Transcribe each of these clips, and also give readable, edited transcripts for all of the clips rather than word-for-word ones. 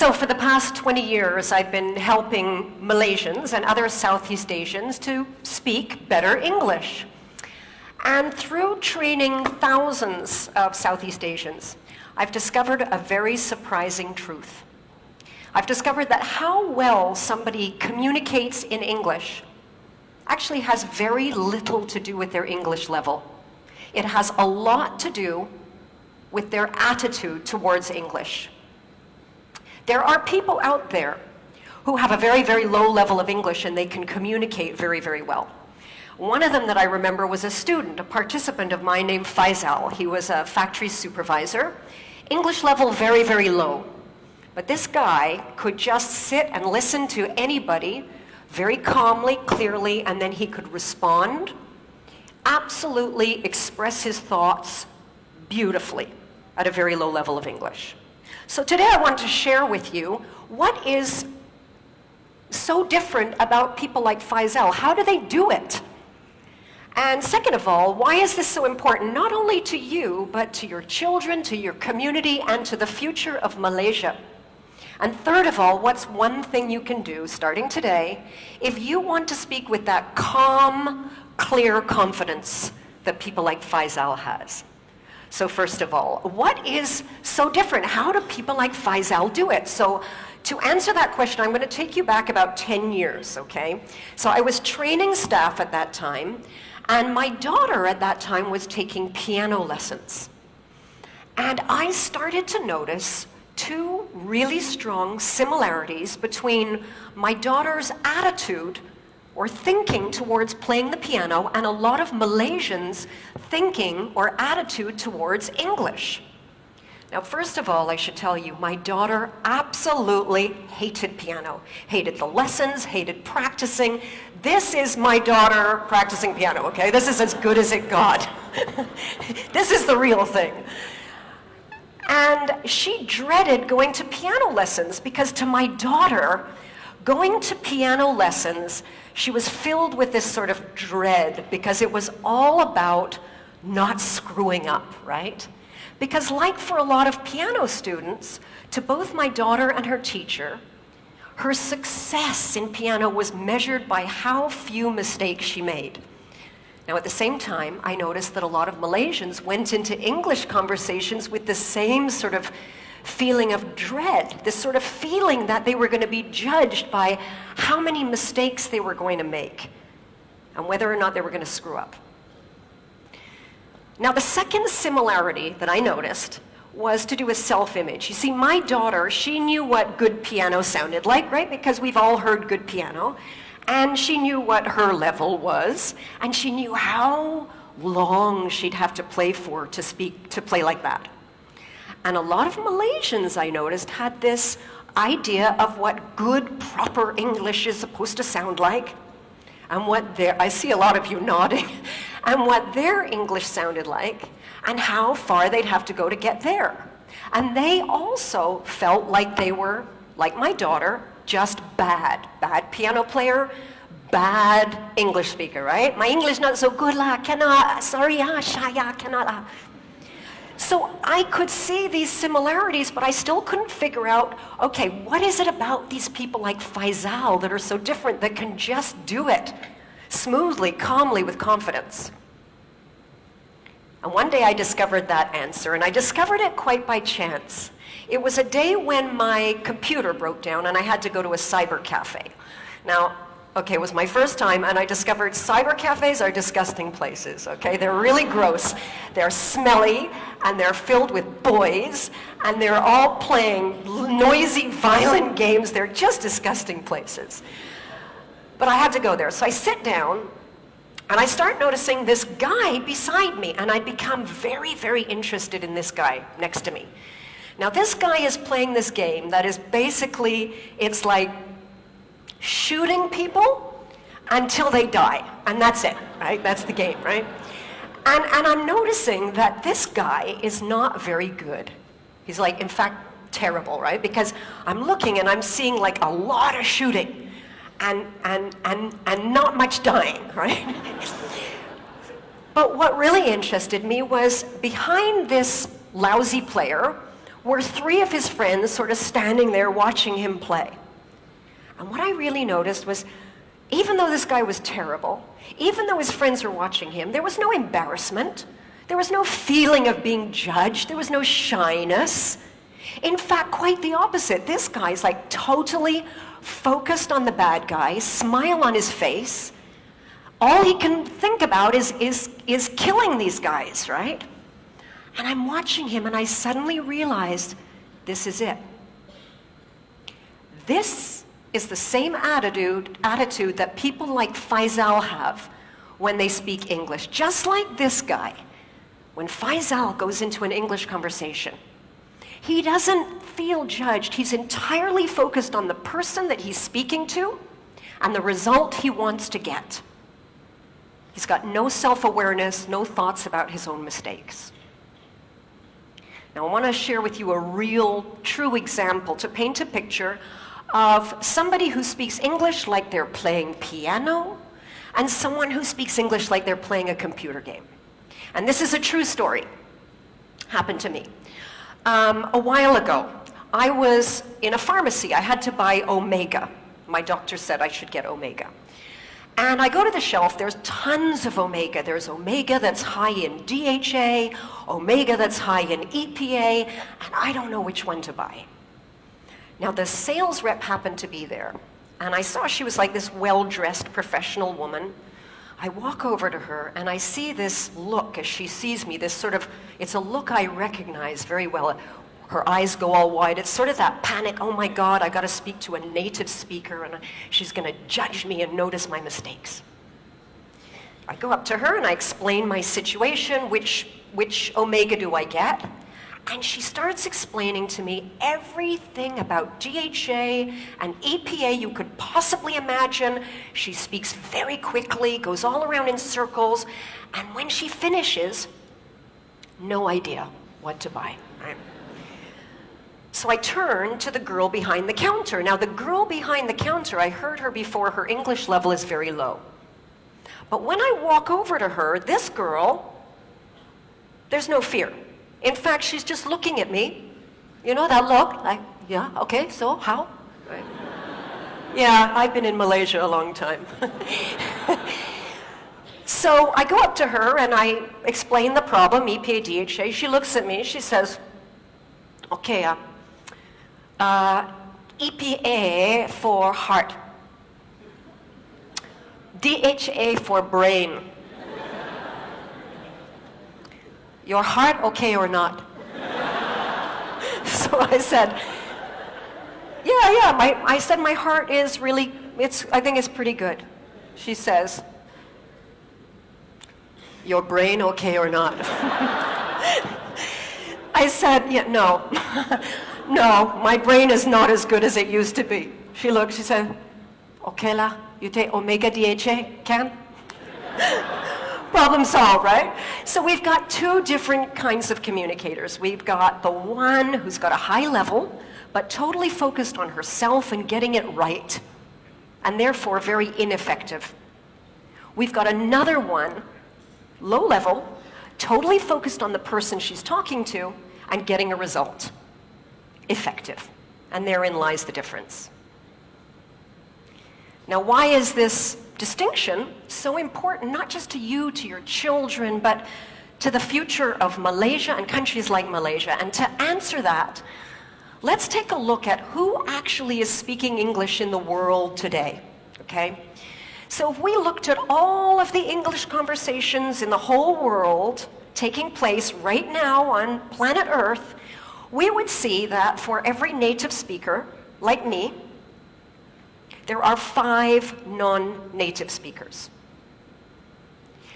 So for the past 20 years, I've been helping Malaysians and other Southeast Asians to speak better English. And through training thousands of Southeast Asians, I've discovered a very surprising truth. I've discovered that how well somebody communicates in English actually has very little to do with their English level. It has a lot to do with their attitude towards English. There are people out there who have a very, very low level of English and they can communicate very, very well. One of them that I remember was a student, a participant of mine named Faisal. He was a factory supervisor. English level very, very low. But this guy could just sit and listen to anybody very calmly, clearly, and then he could respond, absolutely express his thoughts beautifully at a very low level of English. So today I want to share with you what is so different about people like Faisal. How do they do it? And second of all, why is this so important, not only to you, but to your children, to your community, and to the future of Malaysia? And third of all, what's one thing you can do, starting today, if you want to speak with that calm, clear confidence that people like Faisal has? So first of all, what is so different? How do people like Faisal do it? So to answer that question, I'm going to take you back about 10 years, okay? So I was training staff at that time, and my daughter at that time was taking piano lessons. And I started to notice two really strong similarities between my daughter's attitude or thinking towards playing the piano and a lot of Malaysians' thinking or attitude towards English. Now, first of all, I should tell you, my daughter absolutely hated piano, hated the lessons, hated practicing. This is my daughter practicing piano, okay? This is as good as it got. This is the real thing. And she dreaded going to piano lessons because to my daughter, going to piano lessons, she was filled with this sort of dread because it was all about not screwing up, right? Because like for a lot of piano students, to both my daughter and her teacher, her success in piano was measured by how few mistakes she made. Now at the same time, I noticed that a lot of Malaysians went into English conversations with the same sort of feeling of dread, this sort of feeling that they were going to be judged by how many mistakes they were going to make and whether or not they were going to screw up. Now the second similarity that I noticed was to do with self-image. You see, my daughter, she knew what good piano sounded like, right? Because we've all heard good piano. And she knew what her level was, and she knew how long she'd have to play for to play like that. And a lot of Malaysians, I noticed, had this idea of what good, proper English is supposed to sound like, and I see a lot of you nodding, and what their English sounded like, and how far they'd have to go to get there. And they also felt like they were, like my daughter, just bad piano player, bad English speaker, right? My English not so good lah, cannot, sorry shaya, cannot. So I could see these similarities, but I still couldn't figure out, okay, what is it about these people like Faisal that are so different that can just do it smoothly, calmly, with confidence? And one day I discovered that answer, and I discovered it quite by chance. It was a day when my computer broke down and I had to go to a cyber cafe. Now, okay, it was my first time and I discovered cyber cafes are disgusting places, okay? They're really gross. They're smelly and they're filled with boys and they're all playing noisy, violent games. They're just disgusting places. But I had to go there. So I sit down and I start noticing this guy beside me, and I become very, very interested in this guy next to me. Now this guy is playing this game that is basically, it's like shooting people until they die, and that's it, right? That's the game, right? And I'm noticing that this guy is not very good. He's like, in fact, terrible, right? Because I'm looking and I'm seeing like a lot of shooting and not much dying, right? But what really interested me was behind this lousy player were 3 of his friends sort of standing there watching him play. And what I really noticed was, even though this guy was terrible, even though his friends were watching him, there was no embarrassment. There was no feeling of being judged. There was no shyness. In fact, quite the opposite. This guy's like totally focused on the bad guy, smile on his face. All he can think about is killing these guys, right? And I'm watching him and I suddenly realized, this is it. This is the same attitude that people like Faisal have when they speak English. Just like this guy, when Faisal goes into an English conversation, he doesn't feel judged. He's entirely focused on the person that he's speaking to and the result he wants to get. He's got no self-awareness, no thoughts about his own mistakes. Now, I want to share with you a real, true example to paint a picture of somebody who speaks English like they're playing piano and someone who speaks English like they're playing a computer game. And this is a true story. Happened to me. A while ago, I was in a pharmacy. I had to buy Omega. My doctor said I should get Omega. And I go to the shelf, there's tons of Omega. There's Omega that's high in DHA, Omega that's high in EPA, and I don't know which one to buy. Now the sales rep happened to be there, and I saw she was like this well-dressed professional woman. I walk over to her and I see this look as she sees me, this sort of, it's a look I recognize very well. Her eyes go all wide. It's sort of that panic, oh my God, I gotta speak to a native speaker and she's gonna judge me and notice my mistakes. I go up to her and I explain my situation, which Omega do I get? And she starts explaining to me everything about DHA and EPA you could possibly imagine. She speaks very quickly, goes all around in circles, and when she finishes, no idea what to buy. Right? So I turn to the girl behind the counter. Now the girl behind the counter, I heard her before, her English level is very low. But when I walk over to her, this girl, there's no fear. In fact, she's just looking at me. You know that look? Like, yeah, okay, so how? Right. Yeah, I've been in Malaysia a long time. So I go up to her and I explain the problem, EPA, DHA. She looks at me, she says, okay, EPA for heart, DHA for brain. Your heart okay or not? So I said, I said my heart is really, I think it's pretty good. She says, your brain okay or not? I said, yeah, no. No, my brain is not as good as it used to be. She looked, she said, okay la, you take Omega DHA, can? Problem solved, right? So we've got 2 different kinds of communicators. We've got the one who's got a high level, but totally focused on herself and getting it right, and therefore very ineffective. We've got another one, low level, totally focused on the person she's talking to and getting a result. Effective. And therein lies the difference. Now, why is this distinction so important, not just to you, to your children, but to the future of Malaysia and countries like Malaysia? And to answer that, let's take a look at who actually is speaking English in the world today, okay? So if we looked at all of the English conversations in the whole world taking place right now on planet Earth, we would see that for every native speaker, like me, there are 5 non-native speakers.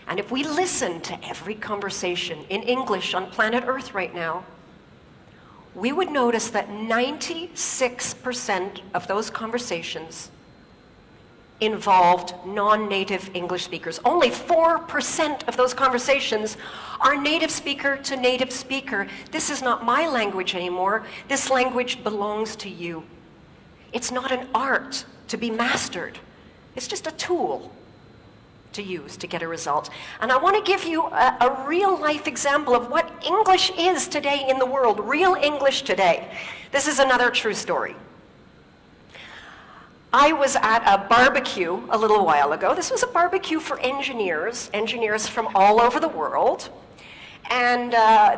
And if we listen to every conversation in English on planet Earth right now, we would notice that 96% of those conversations involved non-native English speakers. Only 4% of those conversations are native speaker to native speaker. This is not my language anymore. This language belongs to you. It's not an art to be mastered. It's just a tool to use to get a result. And I want to give you a real-life example of what English is today in the world, real English today. This is another true story. I was at a barbecue a little while ago. This was a barbecue for engineers from all over the world, and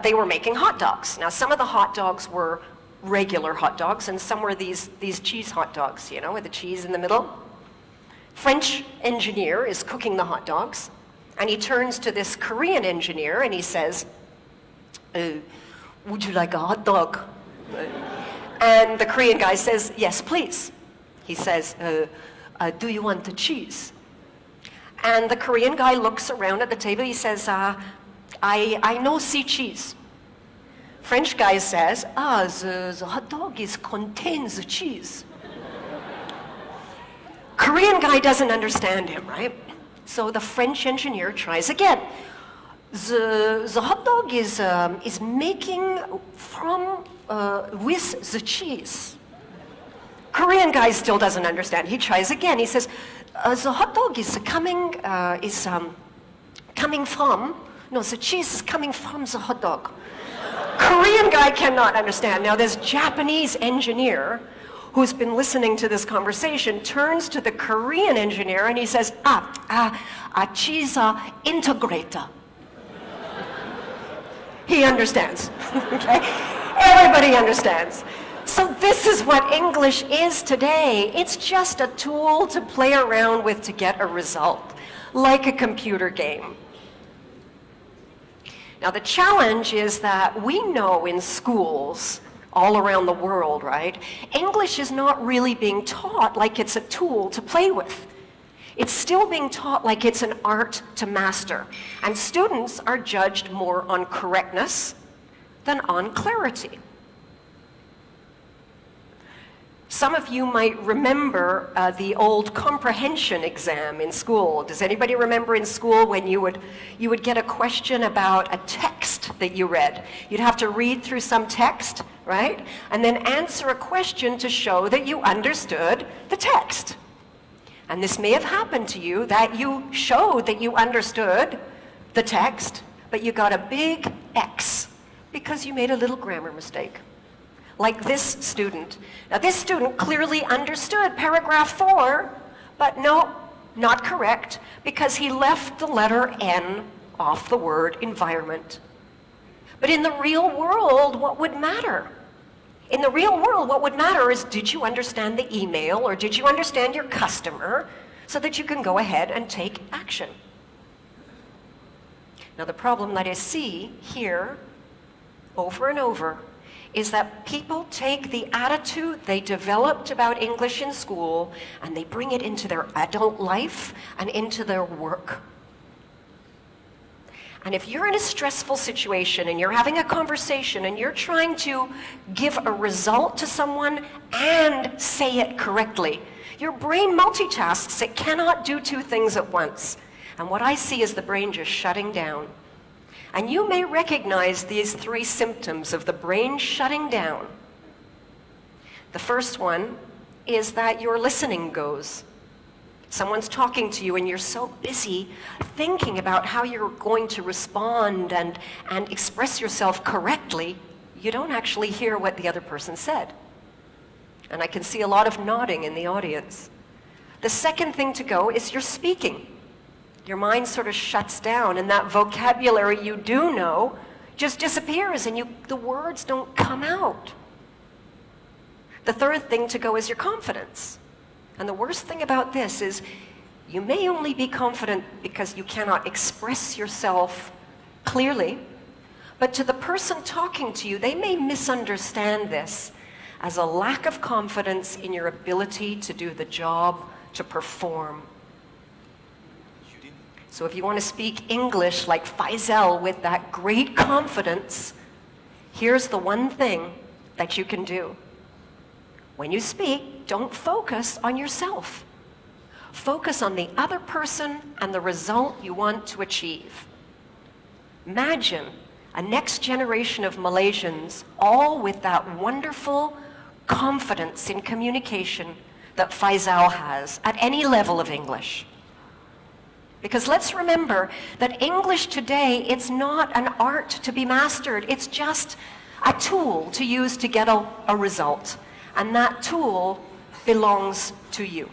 they were making hot dogs. Now, some of the hot dogs were regular hot dogs, and some were these cheese hot dogs, you know, with the cheese in the middle. French engineer is cooking the hot dogs, and he turns to this Korean engineer and he says, would you like a hot dog? And the Korean guy says, yes, please. He says, do you want the cheese? And the Korean guy looks around at the table. He says, I no see cheese. French guy says, the hot dog contains the cheese. Korean guy doesn't understand him, right? So the French engineer tries again. The hot dog is making from with the cheese. Korean guy still doesn't understand. He tries again. He says, the hot dog is coming from, no, the cheese is coming from the hot dog. Korean guy cannot understand. Now this Japanese engineer who's been listening to this conversation turns to the Korean engineer and he says, cheese integrator. He understands, okay? Everybody understands. So this is what English is today. It's just a tool to play around with to get a result, like a computer game. Now the challenge is that we know in schools all around the world, right? English is not really being taught like it's a tool to play with. It's still being taught like it's an art to master. And students are judged more on correctness than on clarity. Some of you might remember the old comprehension exam in school. Does anybody remember in school when you would get a question about a text that you read? You'd have to read through some text, right? And then answer a question to show that you understood the text. And this may have happened to you, that you showed that you understood the text, but you got a big X because you made a little grammar mistake. Like this student. Now this student clearly understood paragraph 4, but no, not correct, because he left the letter N off the word environment. But in the real world, what would matter? In the real world, what would matter is, did you understand the email, or did you understand your customer, so that you can go ahead and take action? Now the problem that I see here, over and over, is that people take the attitude they developed about English in school and they bring it into their adult life and into their work. And if you're in a stressful situation and you're having a conversation and you're trying to give a result to someone and say it correctly, your brain multitasks. It cannot do two things at once. And what I see is the brain just shutting down. And you may recognize these 3 symptoms of the brain shutting down. The first one is that your listening goes. Someone's talking to you and you're so busy thinking about how you're going to respond and express yourself correctly, you don't actually hear what the other person said. And I can see a lot of nodding in the audience. The second thing to go is your speaking. Your mind sort of shuts down, and that vocabulary you do know just disappears, and the words don't come out. The third thing to go is your confidence. And the worst thing about this is you may only be confident because you cannot express yourself clearly, but to the person talking to you, they may misunderstand this as a lack of confidence in your ability to do the job, to perform. So if you want to speak English like Faisal with that great confidence, here's the one thing that you can do. When you speak, don't focus on yourself. Focus on the other person and the result you want to achieve. Imagine a next generation of Malaysians, all with that wonderful confidence in communication that Faisal has at any level of English. Because let's remember that English today, it's not an art to be mastered. It's just a tool to use to get a result. And that tool belongs to you.